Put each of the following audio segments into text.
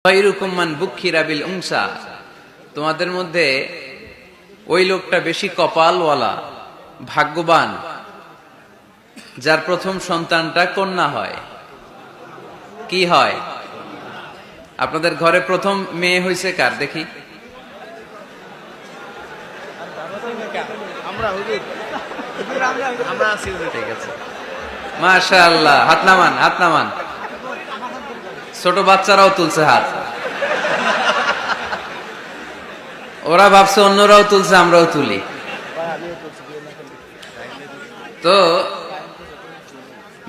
খায়রুকুম মান বুক্খিরা বিল উনসা, তোমাদের মধ্যে ওই লোকটা বেশি কপালওয়ালা, ভাগ্যবান, যার প্রথম সন্তানটা কন্যা হয়। কি হয়? আপনাদের ঘরে প্রথম মেয়ে হয়েছে কার দেখি? ঠিক আছে, মাশাআল্লাহ। হাত নামান, হাত নামান। ছোট বাচ্চারাও তুলছে হাত। ওরা ভাবছে অন্যরাও তুলছে, আমরাও তুলি। তো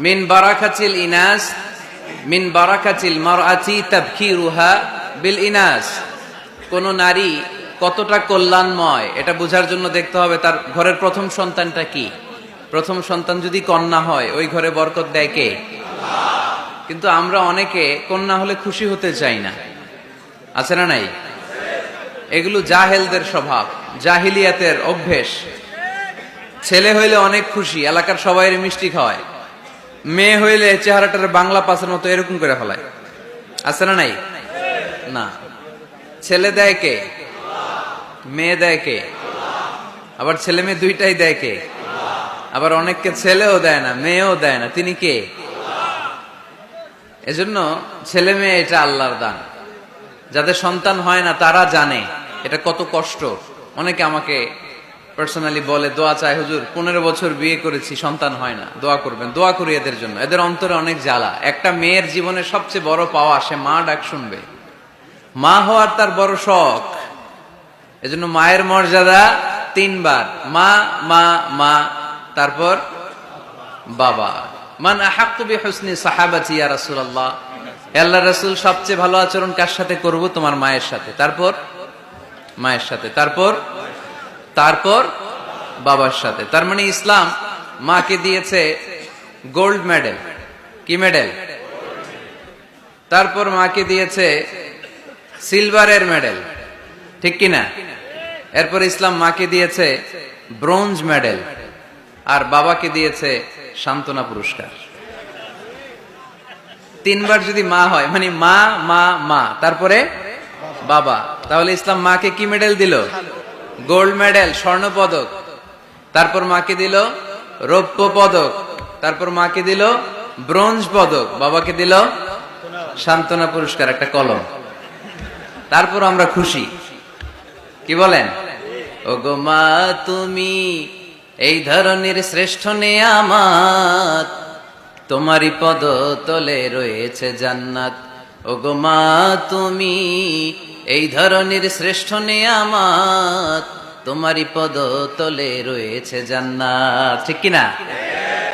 মিন বারাকাতিল ইনাস, মিন বারাকাতিল মারআতি তাবকিরুহা বিল ইনাস। কোন নারী কতটা কল্যাণময় এটা বোঝার জন্য দেখতে হবে তার ঘরের প্রথম সন্তানটা কি। প্রথম সন্তান যদি কন্যা হয়, ওই ঘরে বরকত দেয় কে? কিন্তু আমরা অনেকে কন্যা হলে খুশি হতে চাই না, আছে না নাই? এগুলো জাহেলদের স্বভাব, জাহিলিয়াতের অভ্যেস। ছেলে হইলে অনেক খুশি, এলাকার সবাই মিষ্টি খাওয়ায়। মেয়ে হইলে চেহারাটার বাংলা পাসের মতো এরকম করে ফেলায়, আছে না নাই? না, ছেলে দেয় কে? মেয়ে দেয় কে? আবার ছেলে মেয়ে দুইটাই দেয় কে? আবার অনেককে ছেলেও দেয় না, মেয়েও দেয় না, তিনি কে? এজন্য ছেলে মেয়ে এটা আল্লাহর দান। যাদের সন্তান হয় না তারা জানে এটা কত কষ্ট। অনেকে আমাকে পার্সোনালি বলে, দোয়া চাই হুজুর, 15 বছর বিয়ে করেছি, সন্তান হয় না, দোয়া করবেন। দোয়া করি এদের জন্য। এদের অন্তরে অনেক জ্বালা। একটা মেয়ের জীবনে সবচেয়ে বড় পাওয়া, সে মা ডাক শুনবে। মা হওয়ার তার বড় শখ। এজন্য মায়ের মর্যাদা 3 বার, মা মা মা, তারপর বাবা। মান আহাক্কু বিহুসনি সাহাবাতি ইয়া রাসূলুল্লাহ, হে আল্লাহর রাসূল, সবচেয়ে ভালো আচরণ কার সাথে করব? তোমার মায়ের সাথে। তারপর মায়ের সাথে, তারপর বাবার সাথে। তার মানে ইসলাম মাকে দিয়েছে গোল্ড মেডেল। কি মেডেল? তারপর মাকে দিয়েছে সিলভারের মেডেল, ঠিক কিনা? এরপর ইসলাম মাকে দিয়েছে ব্রোঞ্জ মেডেল, আর বাবাকে দিয়েছে সান্ত্বনা পুরস্কার। 3 বার যদি মা হয়, মানে মা মা মা, তারপরে বাবা, তাহলে ইসলাম মাকে কি মেডেল দিল? গোল্ড মেডেল, স্বর্ণ পদক। তারপর মাকে দিল রৌপ্য পদক। তারপর মাকে দিল ব্রোঞ্জ পদক। বাবাকে দিল সান্ত্বনা পুরস্কার, একটা কলম। তারপর আমরা খুশি। কি বলেন? ও গো মা, তুমি এই ধরনের শ্রেষ্ঠ নেয়ামত, তোমারই পদ তলে রয়েছে জান্নাত। ও গো মা, তুমি এই ধরনের শ্রেষ্ঠ নেয়ামত, তোমারই পদ তলে রয়েছে জান্নাত। ঠিক কিনা?